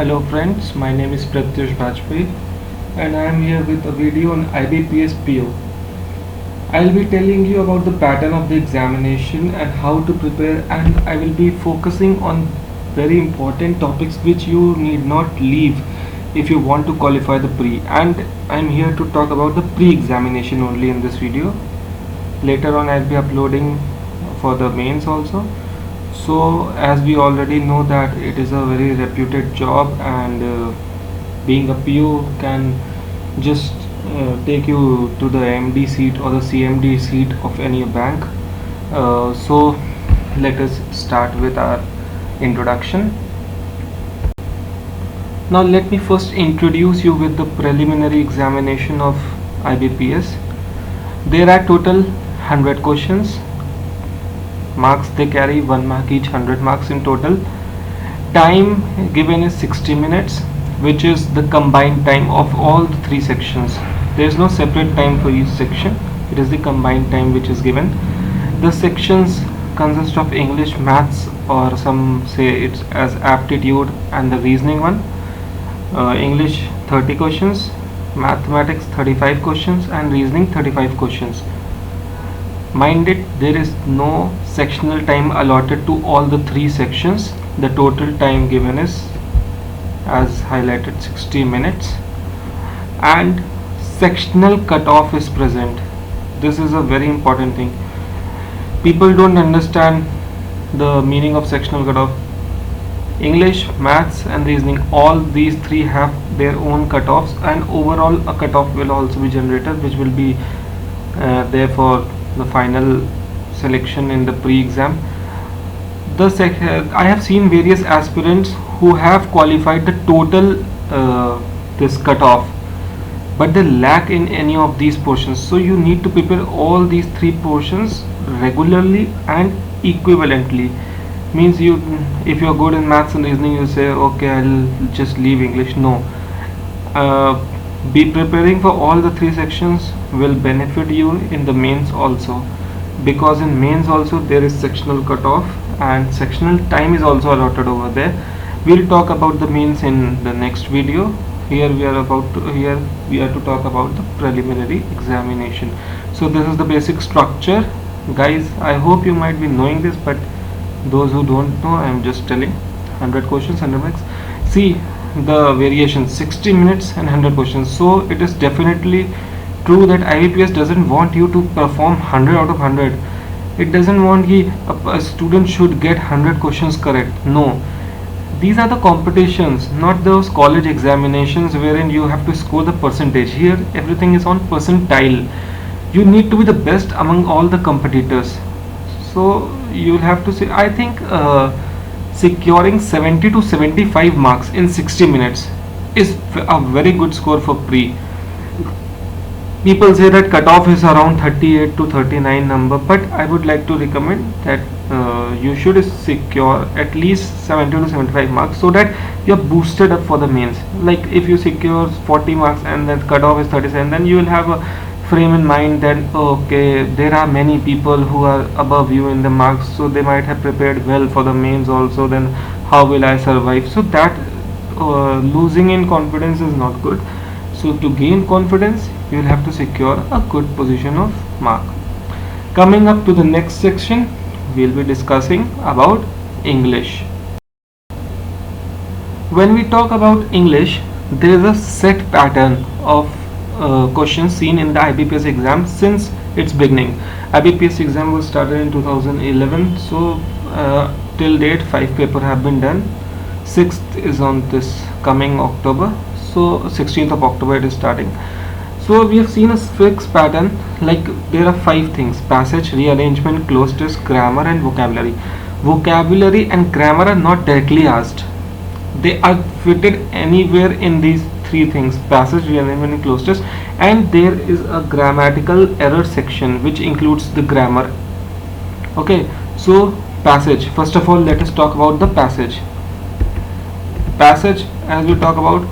Hello friends, my name is Pratyush Bajpayee and I am here with a video on IBPS PO. I'll be telling you about the pattern of the examination and how to prepare, and I will be focusing on very important topics which you need not leave if you want to qualify the pre, and I'm here to talk about the pre-examination only in this video. Later on I'll be uploading for the mains also. So as we already know that it is a very reputed job, and being a PO can just take you to the MD seat or the CMD seat of any bank. So let us start with our introduction. Now let me first introduce you with the preliminary examination of IBPS. There are total 100 questions. Marks they carry 1 mark each, 100 marks in total. Time given is 60 minutes, which is the combined time of all the three sections. There is no separate time for each section, it is the combined time which is given. The sections consist of English, maths, or some say it's as aptitude, and the reasoning one. English 30 questions, mathematics 35 questions, and reasoning 35 questions. Mind it, there is no sectional time allotted to all the three sections. The total time given is, as highlighted, 60 minutes, and sectional cutoff is present. This is a very important thing. People don't understand the meaning of sectional cutoff. English, maths, and reasoning, all these three have their own cutoffs, and overall a cutoff will also be generated, which will be there for the final selection in the pre-exam. I have seen various aspirants who have qualified the total this cutoff, but they lack in any of these portions. So you need to prepare all these three portions regularly and equivalently. Means you, if you are good in maths and reasoning, you say okay, I'll just leave English. No, be preparing for all the three sections will benefit you in the mains also, because in mains also there is sectional cutoff and sectional time is also allotted over there. We'll talk about the mains in the next video. Here we are to talk about the preliminary examination. So this is the basic structure, guys. I hope you might be knowing this, but those who don't know, I am just telling. 100 questions, 100 marks. See the variation, 60 minutes and 100 questions. So it is definitely true that IBPS doesn't want you to perform 100 out of 100. It doesn't want a student should get 100 questions correct. No, these are the competitions, not those college examinations wherein you have to score the percentage. Here everything is on percentile. You need to be the best among all the competitors. So you'll have to say, I think securing 70 to 75 marks in 60 minutes is a very good score for pre. People say that cutoff is around 38 to 39 number, but I would like to recommend that you should secure at least 70 to 75 marks, so that you're boosted up for the mains. Like if you secure 40 marks and then cutoff is 37, then you will have a frame in mind that okay, there are many people who are above you in the marks, so they might have prepared well for the mains also, then how will I survive? So that losing in confidence is not good. So to gain confidence, you will have to secure a good position of mark. Coming up to the next section, we will be discussing about English. When we talk about English, there is a set pattern of questions seen in the IBPS exam since its beginning. IBPS exam was started in 2011, so till date 5 papers have been done. 6th is on this coming October, so 16th of October it is starting. So we have seen a fixed pattern, like there are 5 things: passage, rearrangement, closed test, grammar, and vocabulary. Vocabulary and grammar are not directly asked. They are fitted anywhere in these 3 things: passage, rearrangement, and closed test. And there is a grammatical error section which includes the grammar. Okay, so passage. First of all, let us talk about the passage. Passage, as we talk about,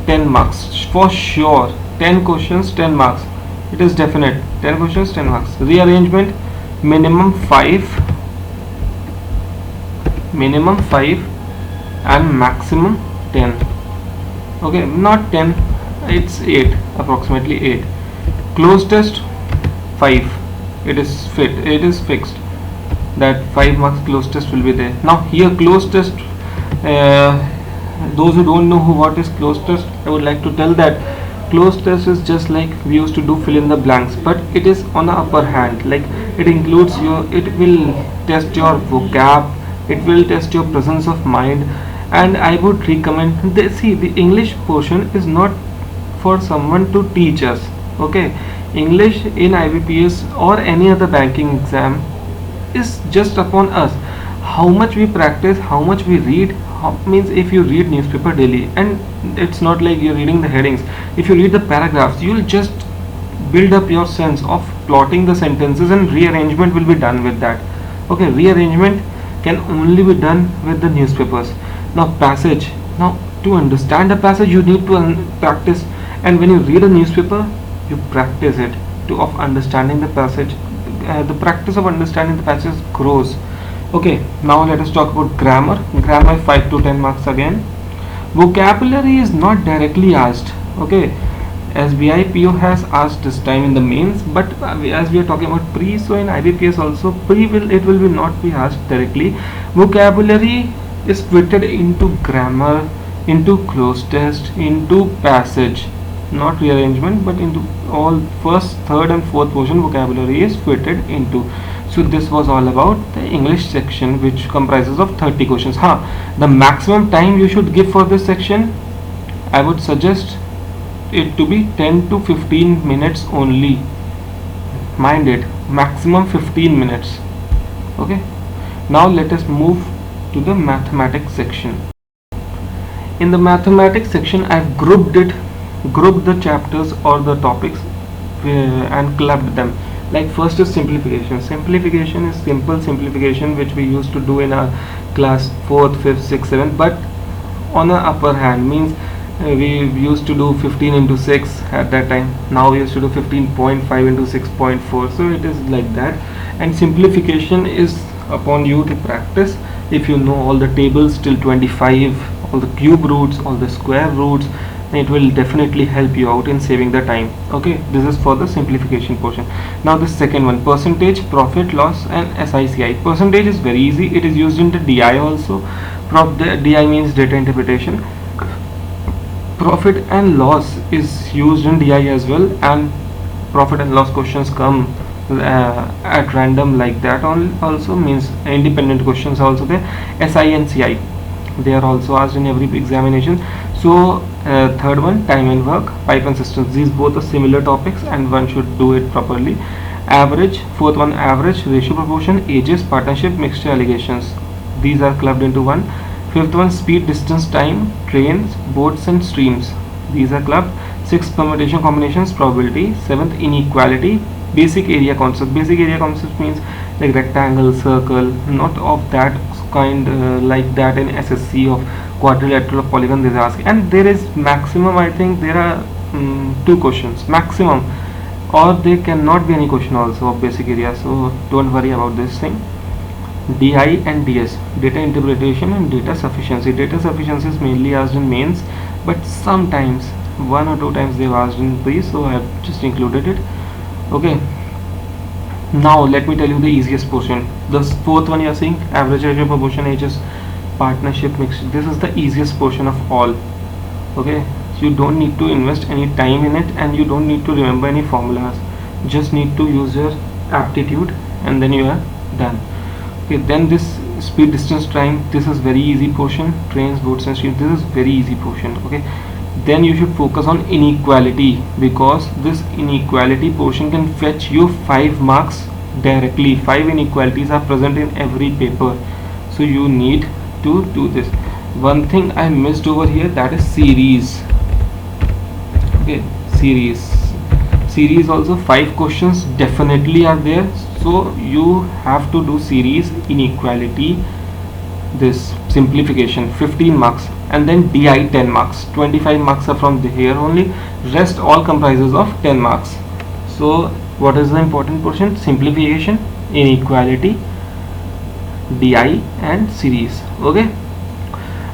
10 marks for sure. 10 questions, 10 marks. It is definite. 10 questions, 10 marks. Rearrangement, minimum 5, and maximum 10. Okay, not 10, it's 8, approximately 8. Closed test 5. It is fixed that 5 marks closed test will be there. Now here closed test, those who don't know what is closed test, I would like to tell that closed test is just like we used to do fill in the blanks, but it is on the upper hand. Like it includes it will test your vocab, it will test your presence of mind, and I would recommend the English portion is not for someone to teach us. Okay, English in IBPS or any other banking exam is just upon us. How much we practice, how much we read, means if you read newspaper daily, and it's not like you're reading the headings, if you read the paragraphs, you'll just build up your sense of plotting the sentences, and rearrangement will be done with that. Okay, rearrangement can only be done with the newspapers. Now passage, now to understand a passage you need to practice, and when you read a newspaper you practice it to of understanding the passage. The practice of understanding the passage grows. Okay, now let us talk about grammar. Grammar 5 to 10 marks again. Vocabulary is not directly asked. Okay, as BIPO has asked this time in the mains, but as we are talking about pre, so in IBPS also pre will be not be asked directly. Vocabulary is splitted into grammar, into closed test, into passage, not rearrangement, but into all first, third and fourth portion vocabulary is fitted into. So this was all about the English section, which comprises of 30 questions. The maximum time you should give for this section, I would suggest it to be 10 to 15 minutes only. Mind it, maximum 15 minutes. Okay, now let us move to the mathematics section. In the mathematics section, I've grouped the chapters or the topics and clubbed them. Like first is simplification. Simplification is simple simplification, which we used to do in our class 4th, 5th, 6th, 7th, but on the upper hand, means we used to do 15 into 6 at that time. Now we used to do 15.5 into 6.4, so it is like that. And simplification is upon you to practice. If you know all the tables till 25, all the cube roots, all the square roots, it will definitely help you out in saving the time. Okay, this is for the simplification portion. Now the second one, percentage, profit, loss and SICI. Percentage is very easy, it is used in the DI also. The DI means data interpretation. Profit and loss is used in DI as well, and profit and loss questions come at random like that. Also means independent questions also there. SI and CI, they are also asked in every examination. So third one, time and work, pipe and systems, these both are similar topics and one should do it properly. Average, fourth one, average, ratio, proportion, ages, partnership, mixture, allegations, these are clubbed into one. Fifth one, speed, distance, time, trains, boats and streams, these are clubbed. Sixth, permutation, combinations, probability. Seventh, inequality, basic area concept. Basic area concept means like rectangle, circle, not of that kind like that in SSC of quadrilateral or polygon they ask. And there is maximum, I think there are 2 questions maximum, or there cannot be any question also of basic area, so don't worry about this thing. DI and DS, data interpretation and data sufficiency. Data sufficiency is mainly asked in mains, but sometimes 1 or 2 times they've asked in pre, so I have just included it. Okay, now let me tell you the easiest portion. The fourth one you are seeing, average, ratio, proportion, ages, partnership, mixture. This is the easiest portion of all. Okay, so you don't need to invest any time in it, and you don't need to remember any formulas. Just need to use your aptitude, and then you are done. Okay, then this speed, distance, time, this is very easy portion. Trains, boats and streams, this is very easy portion. Okay, then you should focus on inequality, because this inequality portion can fetch you 5 marks directly. 5 inequalities are present in every paper, so you need to do this. One thing I missed over here, that is series. Okay, series also 5 questions definitely are there, so you have to do series, inequality, this simplification, 15 marks, and then DI 10 marks. 25 marks are from here only, rest all comprises of 10 marks. So what is the important portion? Simplification, inequality, DI and series. Okay,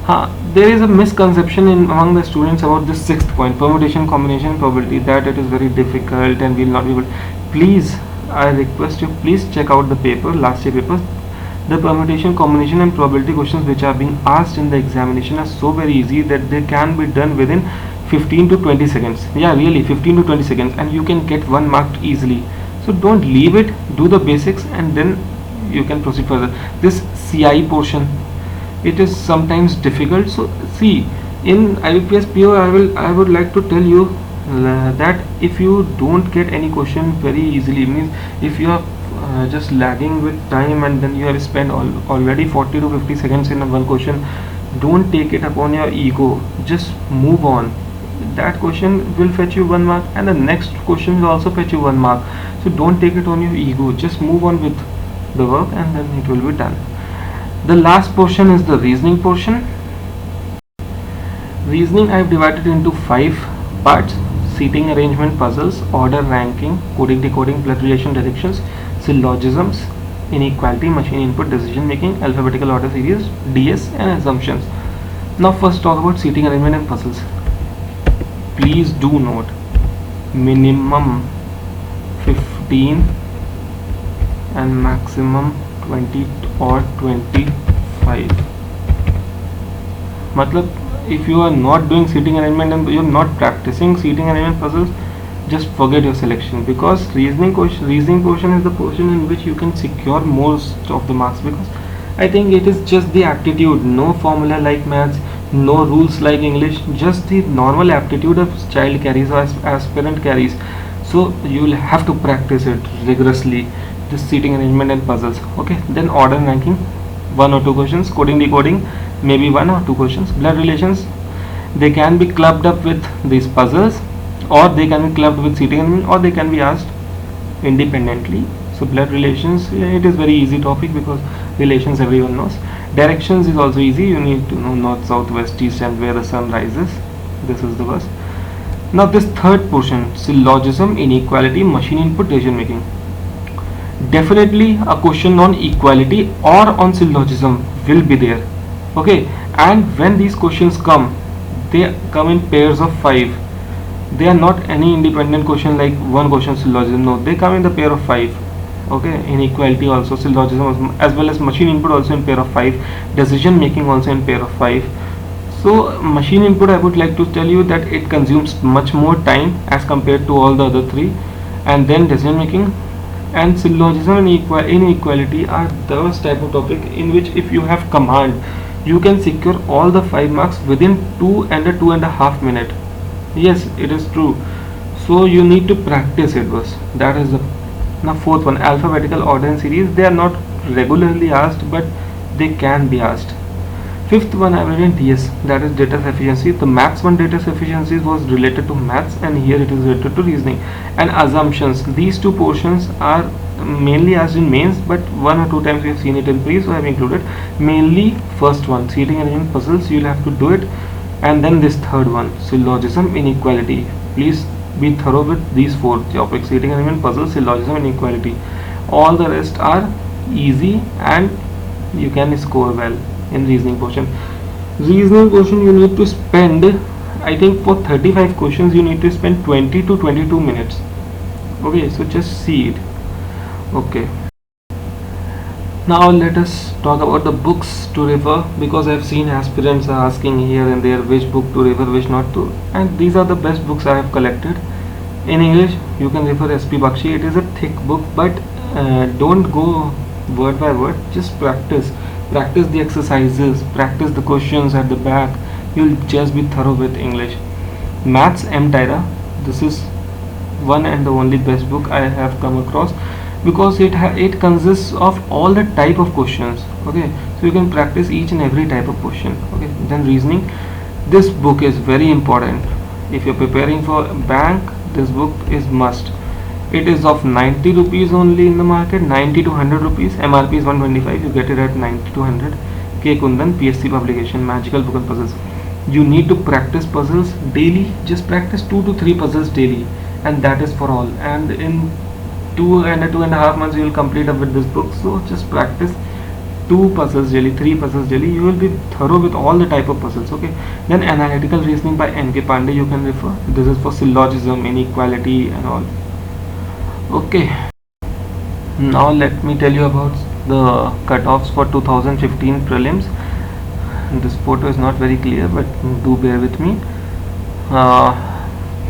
There is a misconception among the students about this sixth point, permutation, combination, probability, that it is very difficult and will not be able. Please, I request you, please check out the paper, last year paper. The permutation, combination and probability questions which are being asked in the examination are so very easy that they can be done within 15 to 20 seconds. Yeah, really, 15 to 20 seconds, and you can get 1 mark easily. So don't leave it, do the basics, and then you can proceed further. This CI portion, it is sometimes difficult. So see, in IBPS PO, I would like to tell you that if you don't get any question very easily, means if you are just lagging with time and then you have spent already 40 to 50 seconds in one question, don't take it upon your ego, just move on. That question will fetch you 1 mark, and the next question will also fetch you 1 mark. So don't take it on your ego, just move on with the work and then it will be done. The last portion is the reasoning portion. Reasoning I have divided into 5 parts: seating arrangement, puzzles, order, ranking, coding, decoding, blood relation, directions, syllogisms, inequality, machine input, decision making, alphabetical order series, DS, and assumptions. Now first talk about seating arrangement and puzzles. Please do note, minimum 15 and maximum 20 or 25. Matlab, if you are not doing seating arrangement and you are not practicing seating arrangement puzzles, just forget your selection, because reasoning portion is the portion in which you can secure most of the marks, because I think it is just the aptitude, no formula like maths, no rules like English, just the normal aptitude of child carries or aspirant carries. So you will have to practice it rigorously, this seating arrangement and puzzles. Okay, then order and ranking, 1 or 2 questions, coding, decoding, maybe 1 or 2 questions, blood relations, they can be clubbed up with these puzzles, or they can be clubbed with seating arrangement, or they can be asked independently. So blood relations, it is very easy topic because relations everyone knows. Directions is also easy, you need to know north, south, west, east, and where the sun rises. This is the verse. Now this third portion, syllogism, inequality, machine input, decision making. Definitely a question on equality or on syllogism will be there. Okay, and when these questions come, they come in pairs of 5. They are not any independent question like one question syllogism. No, they come in the pair of 5. Okay, inequality also, syllogism as well as machine input also in pair of 5, decision making also in pair of 5. So machine input, I would like to tell you that it consumes much more time as compared to all the other 3, and then decision making and syllogism and inequality are those type of topic in which if you have command, you can secure all the 5 marks within 2 and a 2.5 minute. Yes, it is true. So you need to practice it first. That is the now fourth one, alphabetical order and series. They are not regularly asked, but they can be asked. Fifth one I have written DS, that is data sufficiency. The maths one data sufficiency was related to maths, and here it is related to reasoning. And assumptions, these 2 portions are mainly asked in mains, but 1 or 2 times we have seen it in pre, so I have included. Mainly first one, seating arrangement puzzles, you will have to do it, and then this third one, syllogism, inequality. Please be thorough with these 4 topics: seating arrangement, puzzles, syllogism, and inequality. All the rest are easy and you can score well in reasoning portion. Reasoning portion you need to spend, I think for 35 questions you need to spend 20 to 22 minutes. Okay, so just see it. Okay, now let us talk about the books to refer, because I have seen aspirants are asking here and there which book to refer, which not to, and these are the best books I have collected. In English you can refer SP Bakshi. It is a thick book, but don't go word by word, just practice the exercises, practice the questions at the back. You'll just be thorough with English. Maths M Tyra, this is one and the only best book I have come across, because it consists of all the type of questions. Okay, so you can practice each and every type of question. Okay, then reasoning, this book is very important. If you're preparing for bank, this book is must. It is of 90 rupees only in the market, 90 to 100 rupees. MRP is 125, you get it at 90 to 100. K Kundan, PSC publication, magical book and puzzles. You need to practice puzzles daily. Just practice 2 to 3 puzzles daily, and that is for all. And in 2 and a 2.5 months you will complete up with this book. So just practice 2 puzzles daily, 3 puzzles daily, you will be thorough with all the type of puzzles. Okay, then analytical reasoning by NK Pandey you can refer. This is for syllogism, inequality and all. Okay, now let me tell you about the cutoffs for 2015 prelims. This photo is not very clear, but do bear with me.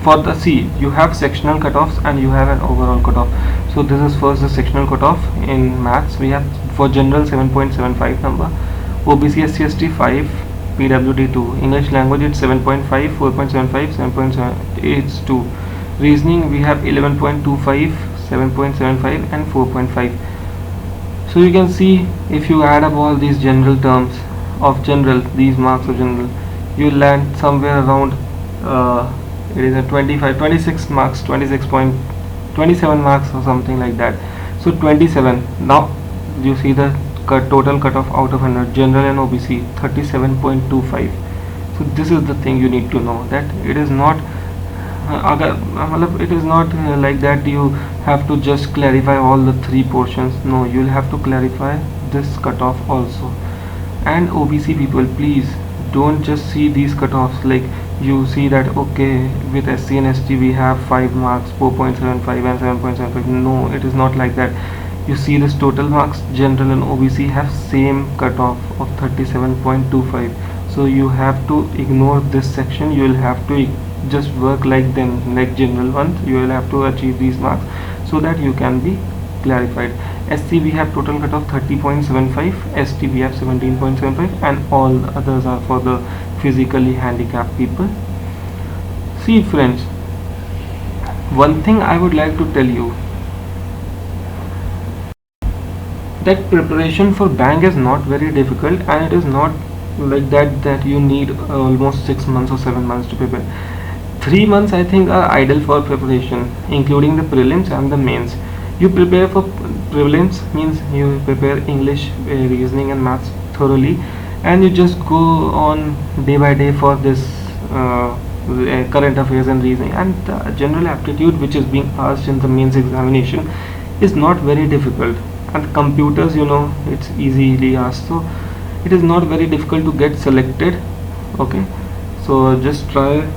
For the C, you have sectional cutoffs and you have an overall cutoff. So this is first the sectional cutoff. In maths we have for general 7.75 number, OBC SC ST 5, PWD 2, English language it's 7.5, 4.75, 7.782. Reasoning we have 11.25, 7.75 and 4.5. So you can see if you add up all these general terms of general, these marks of general, you land somewhere around it is a 26 marks, 26.27 marks or something like that. So 27. Now you see the total cutoff out of 100, general and OBC 37.25. so this is the thing you need to know, that it is not it is not like that you have to just clarify all the 3 portions. No, you will have to clarify this cutoff also. And OBC people, please don't just see these cutoffs like you see that okay, with SC and ST we have 5 marks, 4.75 and 7.75. no, it is not like that. You see this total marks, general and OBC have same cutoff of 37.25. so you have to ignore this section. You will have to just work like them, like general ones. You will have to achieve these marks so that you can be clarified. SC we have total cutoff 30.75, ST we have 17.75, and all others are for the physically handicapped people. See friends, one thing I would like to tell you, that preparation for bank is not very difficult, and it is not like that you need almost 6 months or 7 months to prepare. 3 months I think are ideal for preparation, including the prelims and the mains. You prepare for prelims means you prepare English, reasoning and maths thoroughly, and you just go on day by day for this current affairs and reasoning. And the general aptitude which is being asked in the mains examination is not very difficult, and computers, you know, it's easily asked, so it is not very difficult to get selected. Okay, so just try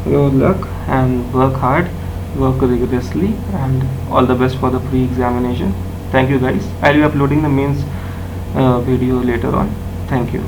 your luck and work hard, work rigorously, and all the best for the pre-examination. Thank you guys. I'll be uploading the mains video later on. Thank you.